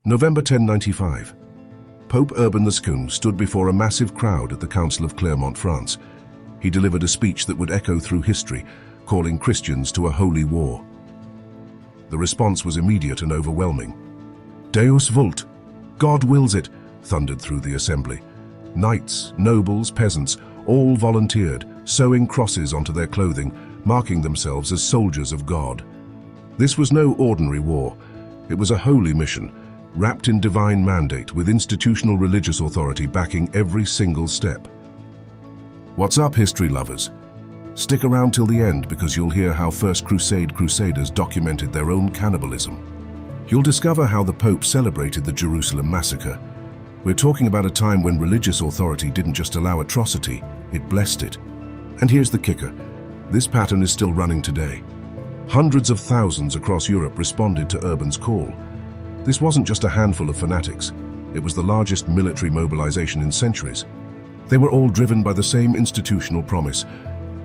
November 1095. Pope Urban II stood before a massive crowd at the Council of Clermont, France. He delivered a speech that would echo through history, calling Christians to a holy war. The response was immediate and overwhelming. Deus vult, God wills it, thundered through the assembly. Knights, nobles, peasants, all volunteered, sewing crosses onto their clothing, marking themselves as soldiers of God. This was no ordinary war. It was a holy mission, wrapped in divine mandate with institutional religious authority backing every single step. What's up, history lovers? Stick around till the end because you'll hear how First Crusade Crusaders documented their own cannibalism. You'll discover how the Pope celebrated the Jerusalem massacre. We're talking about a time when religious authority didn't just allow atrocity, it blessed it. And here's the kicker. This pattern is still running today. Hundreds of thousands across Europe responded to Urban's call. This wasn't just a handful of fanatics. It was the largest military mobilization in centuries. They were all driven by the same institutional promise.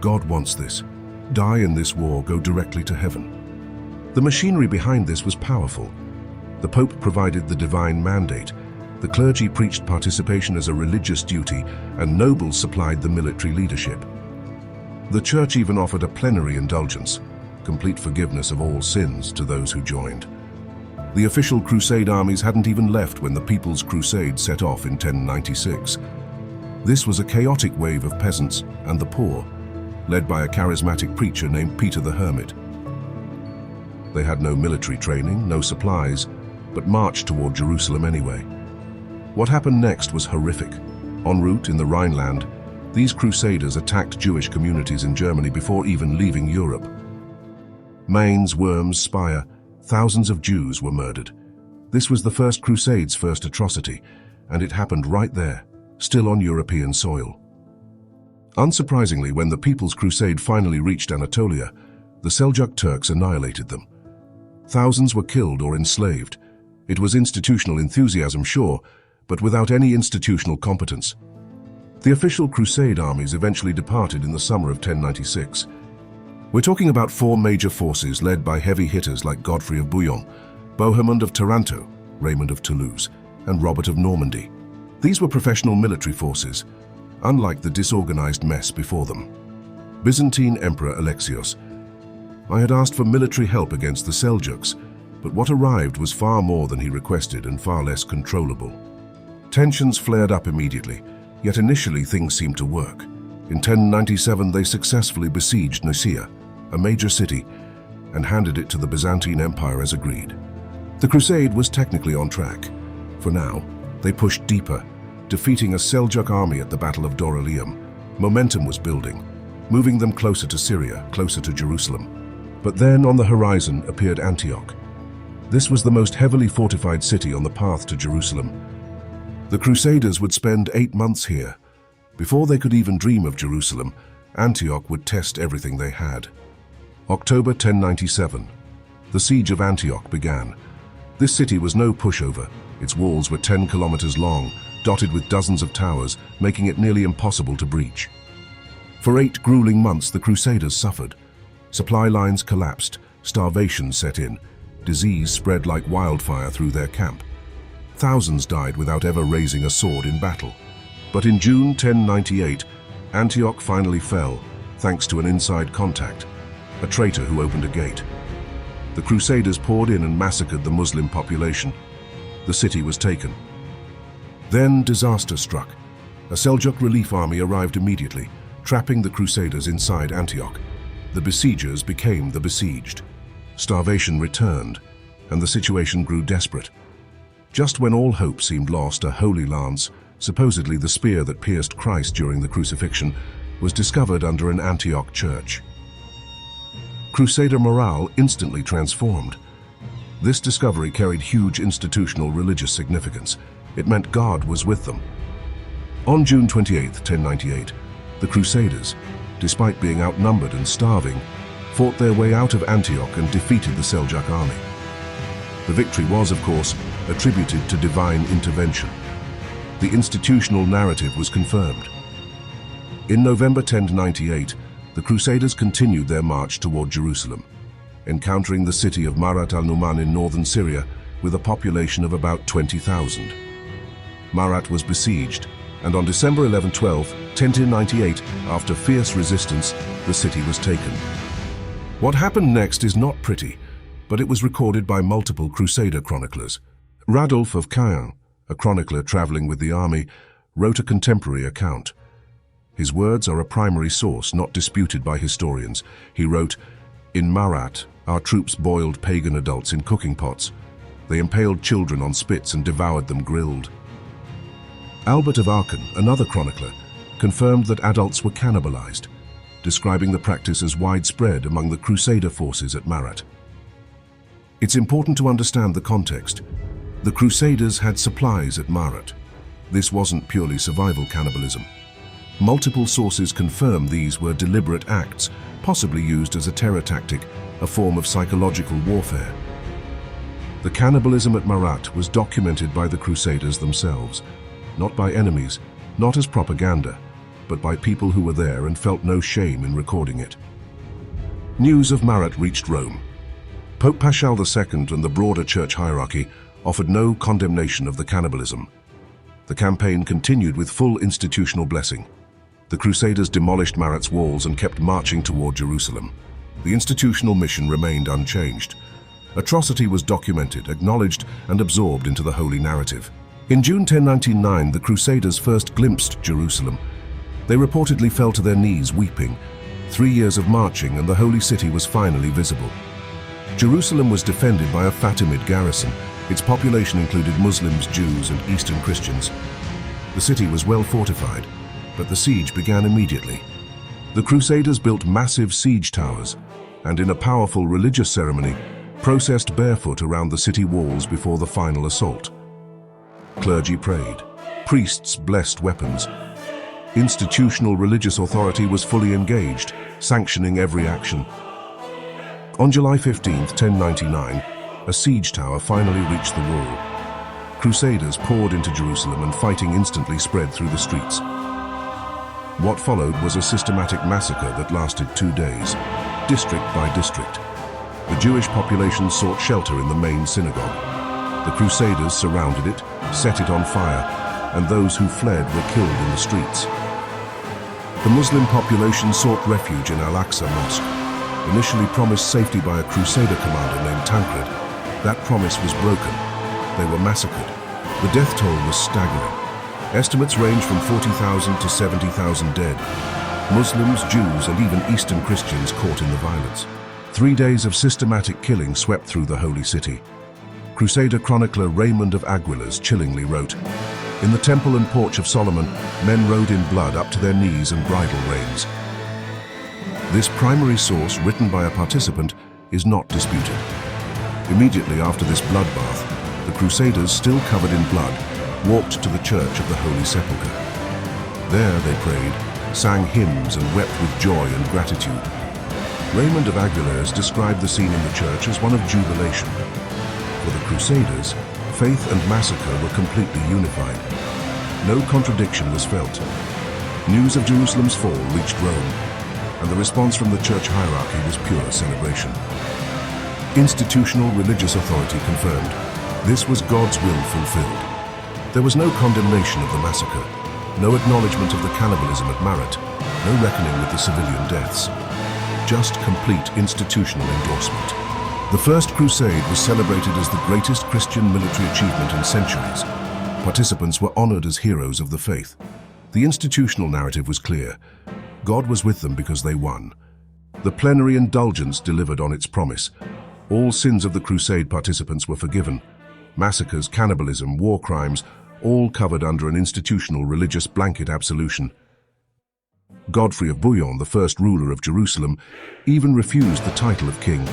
God wants this. Die in this war, go directly to heaven. The machinery behind this was powerful. The Pope provided the divine mandate. The clergy preached participation as a religious duty, and nobles supplied the military leadership. The Church even offered a plenary indulgence, complete forgiveness of all sins to those who joined. The official Crusade armies hadn't even left when the People's Crusade set off in 1096. This was a chaotic wave of peasants and the poor, led by a charismatic preacher named Peter the Hermit. They had no military training, no supplies, but marched toward Jerusalem anyway. What happened next was horrific. En route in the Rhineland, these Crusaders attacked Jewish communities in Germany before even leaving Europe. Mainz, Worms, Speyer, thousands of Jews were murdered. This was the First Crusade's first atrocity, and it happened right there, still on European soil. Unsurprisingly, when the People's Crusade finally reached Anatolia, the Seljuk Turks annihilated them. Thousands were killed or enslaved. It was institutional enthusiasm, sure, but without any institutional competence. The official Crusade armies eventually departed in the summer of 1096. We're talking about four major forces led by heavy hitters like Godfrey of Bouillon, Bohemond of Taranto, Raymond of Toulouse, and Robert of Normandy. These were professional military forces, unlike the disorganized mess before them. Byzantine Emperor Alexios. I had asked for military help against the Seljuks, but what arrived was far more than he requested and far less controllable. Tensions flared up immediately, yet initially things seemed to work. In 1097 they successfully besieged Nicaea, a major city, and handed it to the Byzantine Empire as agreed. The crusade was technically on track. For now, they pushed deeper, defeating a Seljuk army at the Battle of Dorylaeum. Momentum was building, moving them closer to Syria, closer to Jerusalem. But then on the horizon appeared Antioch. This was the most heavily fortified city on the path to Jerusalem. The Crusaders would spend 8 months here. Before they could even dream of Jerusalem, Antioch would test everything they had. October 1097. The siege of Antioch began. This city was no pushover. Its walls were 10 kilometers long, dotted with dozens of towers, making it nearly impossible to breach. For 8 grueling months, the Crusaders suffered. Supply lines collapsed, starvation set in, disease spread like wildfire through their camp. Thousands died without ever raising a sword in battle. But in June 1098, Antioch finally fell, thanks to an inside contact, a traitor who opened a gate. The Crusaders poured in and massacred the Muslim population. The city was taken. Then disaster struck. A Seljuk relief army arrived immediately, trapping the Crusaders inside Antioch. The besiegers became the besieged. Starvation returned, and the situation grew desperate. Just when all hope seemed lost, a holy lance, supposedly the spear that pierced Christ during the crucifixion, was discovered under an Antioch church. Crusader morale instantly transformed. This discovery carried huge institutional religious significance. It meant God was with them. On June 28, 1098, the Crusaders, despite being outnumbered and starving, fought their way out of Antioch and defeated the Seljuk army. The victory was, of course, attributed to divine intervention. The institutional narrative was confirmed. In November 1098, the Crusaders continued their march toward Jerusalem. Encountering the city of Maarrat al-Numan in northern Syria, with a population of about 20,000. Maarrat was besieged, and on December 11, 1098, after fierce resistance, the city was taken. What happened next is not pretty, but it was recorded by multiple Crusader chroniclers. Radulph of Caen, a chronicler traveling with the army, wrote a contemporary account. His words are a primary source, not disputed by historians. He wrote, "In Maarrat, our troops boiled pagan adults in cooking pots. They impaled children on spits and devoured them grilled." Albert of Aachen, another chronicler, confirmed that adults were cannibalized, describing the practice as widespread among the Crusader forces at Maarrat. It's important to understand the context. The Crusaders had supplies at Maarrat. This wasn't purely survival cannibalism. Multiple sources confirm these were deliberate acts, possibly used as a terror tactic, a form of psychological warfare. The cannibalism at Maarrat was documented by the Crusaders themselves, not by enemies, not as propaganda, but by people who were there and felt no shame in recording it. News of Maarrat reached Rome. Pope Paschal II and the broader church hierarchy offered no condemnation of the cannibalism. The campaign continued with full institutional blessing. The Crusaders demolished Maarrat's walls and kept marching toward Jerusalem. The institutional mission remained unchanged. Atrocity was documented, acknowledged, and absorbed into the holy narrative. In June 1099, the Crusaders first glimpsed Jerusalem. They reportedly fell to their knees weeping. 3 years of marching and the holy city was finally visible. Jerusalem was defended by a Fatimid garrison. Its population included Muslims, Jews, and Eastern Christians. The city was well fortified, but the siege began immediately. The Crusaders built massive siege towers, and in a powerful religious ceremony, processed barefoot around the city walls before the final assault. Clergy prayed. Priests blessed weapons. Institutional religious authority was fully engaged, sanctioning every action. On July 15, 1099, a siege tower finally reached the wall. Crusaders poured into Jerusalem and fighting instantly spread through the streets. What followed was a systematic massacre that lasted 2 days, district by district. The Jewish population sought shelter in the main synagogue. The Crusaders surrounded it, set it on fire, and those who fled were killed in the streets. The Muslim population sought refuge in Al-Aqsa Mosque. Initially promised safety by a Crusader commander named Tancred, that promise was broken. They were massacred. The death toll was staggering. Estimates range from 40,000 to 70,000 dead. Muslims, Jews, and even Eastern Christians caught in the violence. 3 days of systematic killing swept through the holy city. Crusader chronicler Raymond of Aguilers chillingly wrote, "In the temple and porch of Solomon, men rode in blood up to their knees and bridle reins." This primary source, written by a participant, is not disputed. Immediately after this bloodbath, the Crusaders, still covered in blood, walked to the Church of the Holy Sepulchre. There they prayed, sang hymns, and wept with joy and gratitude. Raymond of Aguilers described the scene in the church as one of jubilation. For the Crusaders, faith and massacre were completely unified. No contradiction was felt. News of Jerusalem's fall reached Rome, and the response from the church hierarchy was pure celebration. Institutional religious authority confirmed this was God's will fulfilled. There was no condemnation of the massacre, no acknowledgement of the cannibalism at Maarrat, no reckoning with the civilian deaths. Just complete institutional endorsement. The First Crusade was celebrated as the greatest Christian military achievement in centuries. Participants were honored as heroes of the faith. The institutional narrative was clear. God was with them because they won. The plenary indulgence delivered on its promise. All sins of the crusade participants were forgiven. Massacres, cannibalism, war crimes, all covered under an institutional religious blanket absolution. Godfrey of Bouillon, the first ruler of Jerusalem, even refused the title of king,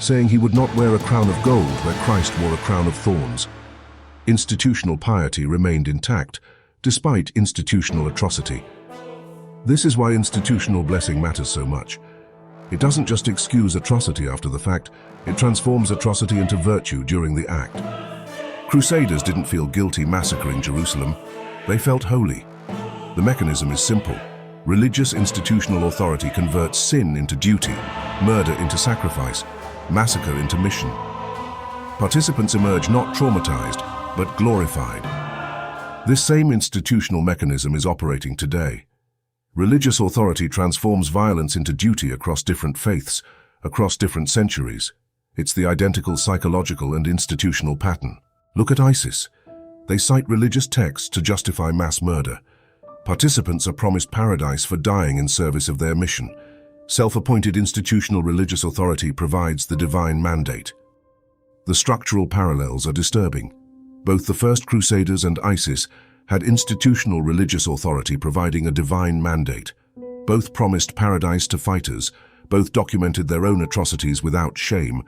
saying he would not wear a crown of gold where Christ wore a crown of thorns. Institutional piety remained intact, despite institutional atrocity. This is why institutional blessing matters so much. It doesn't just excuse atrocity after the fact, it transforms atrocity into virtue during the act. Crusaders didn't feel guilty massacring Jerusalem, they felt holy. The mechanism is simple. Religious institutional authority converts sin into duty, murder into sacrifice, massacre into mission. Participants emerge not traumatized, but glorified. This same institutional mechanism is operating today. Religious authority transforms violence into duty across different faiths, across different centuries. It's the identical psychological and institutional pattern. Look at ISIS. They cite religious texts to justify mass murder. Participants are promised paradise for dying in service of their mission. Self-appointed institutional religious authority provides the divine mandate. The structural parallels are disturbing. Both the first Crusaders and ISIS had institutional religious authority providing a divine mandate. Both promised paradise to fighters, both documented their own atrocities without shame,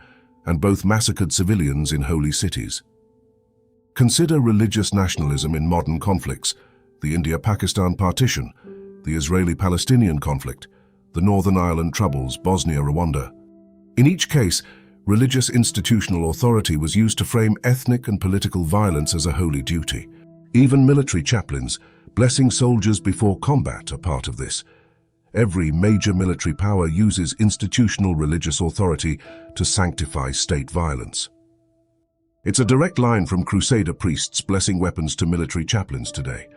and both massacred civilians in holy cities. Consider religious nationalism in modern conflicts, the India-Pakistan partition, the Israeli-Palestinian conflict, the Northern Ireland Troubles, Bosnia, Rwanda. In each case, religious institutional authority was used to frame ethnic and political violence as a holy duty. Even military chaplains, blessing soldiers before combat, are part of this. Every major military power uses institutional religious authority to sanctify state violence. It's a direct line from Crusader priests blessing weapons to military chaplains today.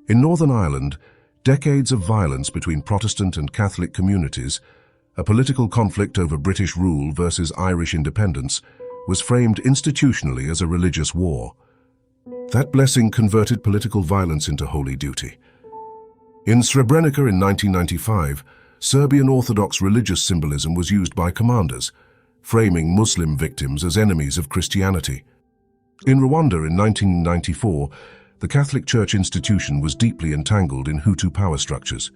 In Northern Ireland, decades of violence between Protestant and Catholic communities, a political conflict over British rule versus Irish independence, was framed institutionally as a religious war. That blessing converted political violence into holy duty. In Srebrenica in 1995, Serbian Orthodox religious symbolism was used by commanders, framing Muslim victims as enemies of Christianity. In Rwanda in 1994, the Catholic Church institution was deeply entangled in Hutu power structures.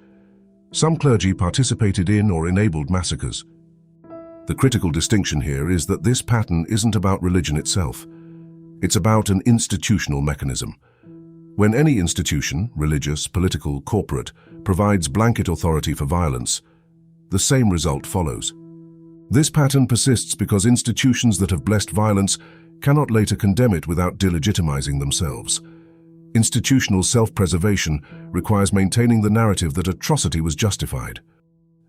Some clergy participated in or enabled massacres. The critical distinction here is that this pattern isn't about religion itself. It's about an institutional mechanism. When any institution, religious, political, corporate, provides blanket authority for violence, the same result follows. This pattern persists because institutions that have blessed violence cannot later condemn it without delegitimizing themselves. Institutional self-preservation requires maintaining the narrative that atrocity was justified.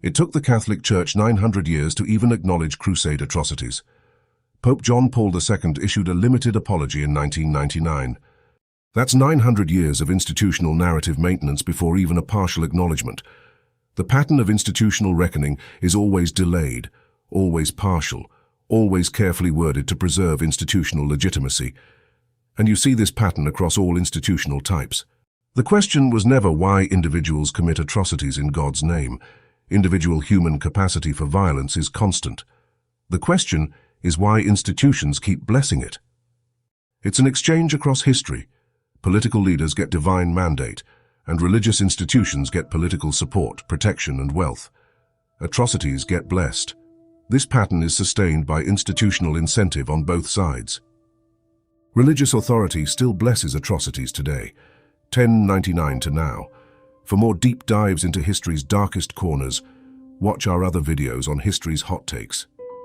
It took the Catholic Church 900 years to even acknowledge Crusade atrocities. Pope John Paul II issued a limited apology in 1999. That's 900 years of institutional narrative maintenance before even a partial acknowledgement. The pattern of institutional reckoning is always delayed, always partial, always carefully worded to preserve institutional legitimacy. And you see this pattern across all institutional types. The question was never why individuals commit atrocities in God's name. Individual human capacity for violence is constant. The question is why institutions keep blessing it. It's an exchange across history. Political leaders get divine mandate, and religious institutions get political support, protection, and wealth. Atrocities get blessed. This pattern is sustained by institutional incentive on both sides. Religious authority still blesses atrocities today, 1099 to now. For more deep dives into history's darkest corners, watch our other videos on history's hot takes.